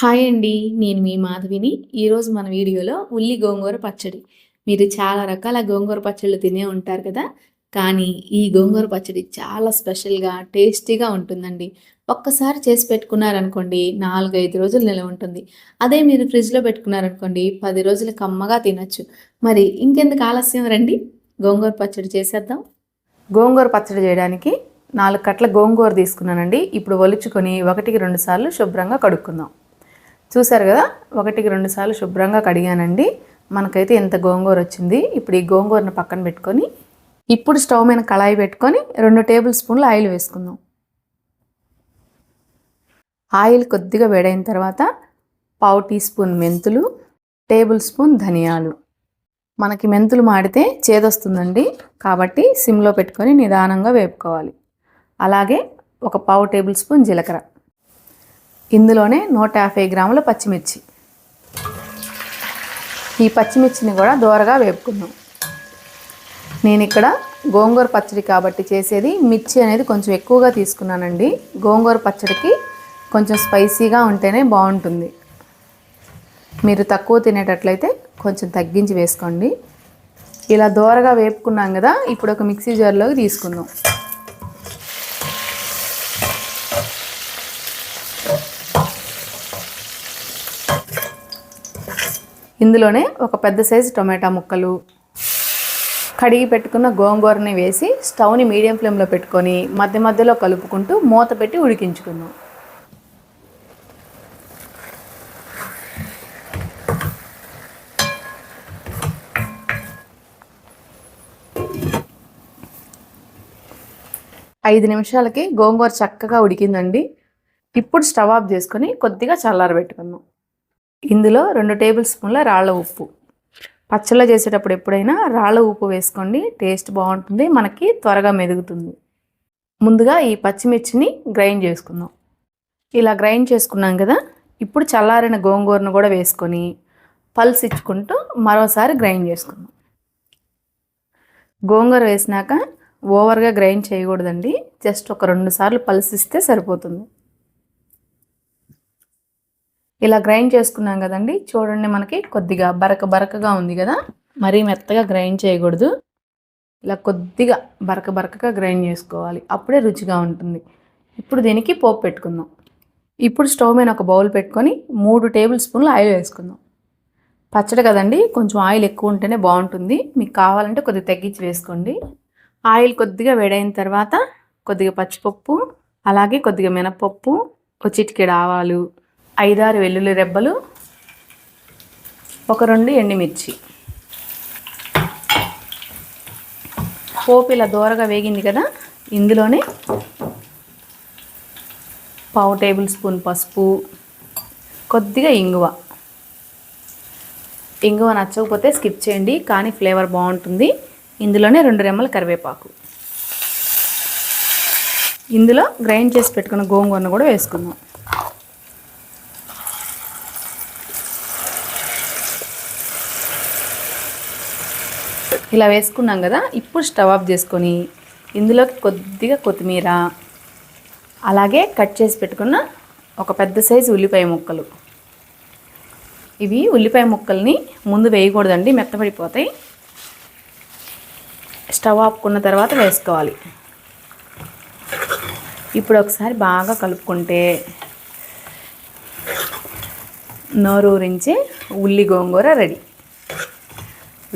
Hi అండి. నేను మీ మాధవిని. ఈరోజు మన వీడియోలో ఉల్లి గోంగూర పచ్చడి. మీరు చాలా రకాల గోంగూర పచ్చళ్ళు తినే ఉంటారు కదా! కానీ ఈ గోంగూర పచ్చడి చాలా స్పెషల్‌గా, టేస్టీగా ఉంటుందండి. ఒక్కసారి చేసి పెట్టుకున్నారనుకోండి 4, 5 రోజులు నిలవ ఉంటుంది. అదే మీరు ఫ్రిడ్జ్‌లో పెట్టుకున్నారనుకోండి 10 రోజులు కమ్మగా తినొచ్చు. మరి ఇంకెందుకు ఆలస్యం రండి గోంగూర పచ్చడి చేసేద్దాం. గోంగూర పచ్చడి చేయడానికి 4 కట్టల గోంగూర తీసుకున్నానండి. ఇప్పుడు ఒలుచుకొని 1కి 2 సార్లు శుభ్రంగా కడుక్కుందాం. చూసారు కదా, 1కి 2 సార్లు శుభ్రంగా కడిగానండి. మనకైతే ఎంత గోంగూర వచ్చింది. ఇప్పుడు ఈ గోంగూరను పక్కన పెట్టుకొని ఇప్పుడు స్టవ్ మీద కళాయి పెట్టుకొని 2 టేబుల్ స్పూన్లు ఆయిల్ వేసుకుందాం. ఆయిల్ కొద్దిగా వేడైన తర్వాత 1/2 టీ స్పూన్ మెంతులు, టేబుల్ స్పూన్ ధనియాలు. మనకి మెంతులు మాడితే చేదొస్తుందండి, కాబట్టి సిమ్లో పెట్టుకొని నిదానంగా వేపుకోవాలి. అలాగే ఒక 1/2 టేబుల్ స్పూన్ జీలకర్ర. ఇందులోనే 150 గ్రాముల పచ్చిమిర్చి. ఈ పచ్చిమిర్చిని కూడా దోరగా వేపుకుందాం. నేను ఇక్కడ గోంగూర పచ్చడి కాబట్టి చేసేది మిర్చి అనేది కొంచెం ఎక్కువగా తీసుకున్నానండి. గోంగూర పచ్చడికి కొంచెం స్పైసీగా ఉంటేనే బాగుంటుంది. మీరు తక్కువ తినేటట్లయితే కొంచెం తగ్గించి వేసుకోండి. ఇలా దోరగా వేపుకున్నాం కదా, ఇప్పుడు ఒక మిక్సీ జార్లోకి తీసుకుందాం. ఇందులోనే ఒక పెద్ద సైజు టొమాటో ముక్కలు, కడిగి పెట్టుకున్న గోంగూరని వేసి స్టవ్ని మీడియం ఫ్లేమ్లో పెట్టుకొని మధ్య మధ్యలో కలుపుకుంటూ మూత పెట్టి ఉడికించుకుందాం. ఐదు నిమిషాలకి గోంగూర చక్కగా ఉడికిందండి. ఇప్పుడు స్టవ్ ఆఫ్ చేసుకొని కొద్దిగా చల్లారబెట్టుకుందాం. ఇందులో 2 టేబుల్ స్పూన్ల రాళ్ళ ఉప్పు. పచ్చళ్ళ చేసేటప్పుడు ఎప్పుడైనా రాళ్ళ ఉప్పు వేసుకోండి, టేస్ట్ బాగుంటుంది, మనకి త్వరగా మెదుగుతుంది. ముందుగా ఈ పచ్చిమిర్చిని గ్రైండ్ చేసుకుందాం. ఇలా గ్రైండ్ చేసుకున్నాం కదా, ఇప్పుడు చల్లారిన గోంగూరను కూడా వేసుకొని పల్స్ ఇచ్చుకుంటూ మరోసారి గ్రైండ్ చేసుకుందాం. గోంగూర వేసినాక ఓవర్గా గ్రైండ్ చేయకూడదండి, జస్ట్ ఒక 2 సార్లు పల్స్ ఇస్తే సరిపోతుంది. ఇలా గ్రైండ్ చేసుకున్నాం కదండి, చూడండి మనకి కొద్దిగా బరకగా ఉంది కదా, మరీ మెత్తగా గ్రైండ్ చేయకూడదు. ఇలా కొద్దిగా బరకగా గ్రైండ్ చేసుకోవాలి, అప్పుడే రుచిగా ఉంటుంది. ఇప్పుడు దీనికి పోపు పెట్టుకుందాం. ఇప్పుడు స్టవ్ మీద ఒక బౌల్ పెట్టుకొని 3 టేబుల్ స్పూన్లు ఆయిల్ వేసుకుందాం. పచ్చడి కదండి, కొంచెం ఆయిల్ ఎక్కువ ఉంటేనే బాగుంటుంది. మీకు కావాలంటే కొద్దిగా తగ్గించి వేసుకోండి. ఆయిల్ కొద్దిగా వేడైన తర్వాత కొద్దిగా పచ్చిపప్పు, అలాగే కొద్దిగా మినపప్పు, ఒక చిటికెడు ఆవాలు, 5-6 వెల్లుల్లి రెబ్బలు, ఒక 2 ఎండుమిర్చి. పోపు ఇలా దోరగా వేగింది కదా, ఇందులోనే 1/2 టేబుల్ స్పూన్ పసుపు, కొద్దిగా ఇంగువ. ఇంగువ నచ్చకపోతే స్కిప్ చేయండి, కానీ ఫ్లేవర్ బాగుంటుంది. ఇందులోనే 2 రెమ్మల కరివేపాకు. ఇందులో గ్రైండ్ చేసి పెట్టుకున్న గోంగూరను కూడా వేసుకుందాం. ఇలా వేసుకున్నాం కదా, ఇప్పుడు స్టవ్ ఆఫ్ చేసుకొని ఇందులోకి కొద్దిగా కొత్తిమీర, అలాగే కట్ చేసి పెట్టుకున్న ఒక పెద్ద సైజు ఉల్లిపాయ ముక్కలు. ఇవి ఉల్లిపాయ ముక్కల్ని ముందు వేయకూడదండి, మెత్తపడిపోతాయి. స్టవ్ ఆపుకున్న తర్వాత వేసుకోవాలి. ఇప్పుడు ఒకసారి బాగా కలుపుకుంటే నోరూరించే ఉల్లి గోంగూర రెడీ.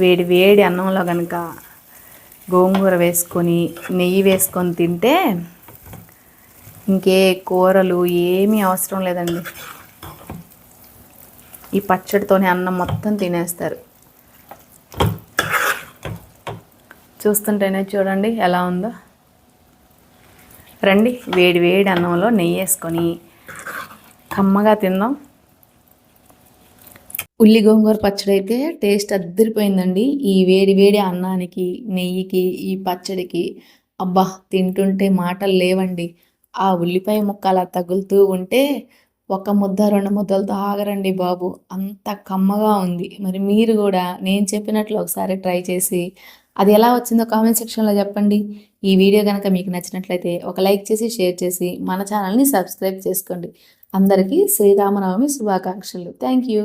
వేడి వేడి అన్నంలో కనుక గోంగూర వేసుకొని నెయ్యి వేసుకొని తింటే ఇంకే కూరలు ఏమీ అవసరం లేదండి. ఈ పచ్చడితోనే అన్నం మొత్తం తినేస్తారు. చూస్తుంటేనే చూడండి ఎలా ఉందో. రండి, వేడి వేడి అన్నంలో నెయ్యి వేసుకొని కమ్మగా తిందాం. ఉల్లి గోంగూర పచ్చడి అయితే టేస్ట్ అద్దరిపోయిందండి. ఈ వేడి వేడి అన్నానికి, నెయ్యికి, ఈ పచ్చడికి అబ్బా తింటుంటే మాటలు లేవండి. ఆ ఉల్లిపాయ ముక్క అలా తగులుతూ ఉంటే ఒక ముద్ద 2 ముద్దలతో ఆగరండి బాబు, అంత కమ్మగా ఉంది. మరి మీరు కూడా నేను చెప్పినట్లు ఒకసారి ట్రై చేసి అది ఎలా వచ్చిందో కామెంట్ సెక్షన్లో చెప్పండి. ఈ వీడియో కనుక మీకు నచ్చినట్లయితే ఒక లైక్ చేసి షేర్ చేసి మన ఛానల్ని సబ్స్క్రైబ్ చేసుకోండి. అందరికీ శ్రీరామనవమి శుభాకాంక్షలు. Thank you.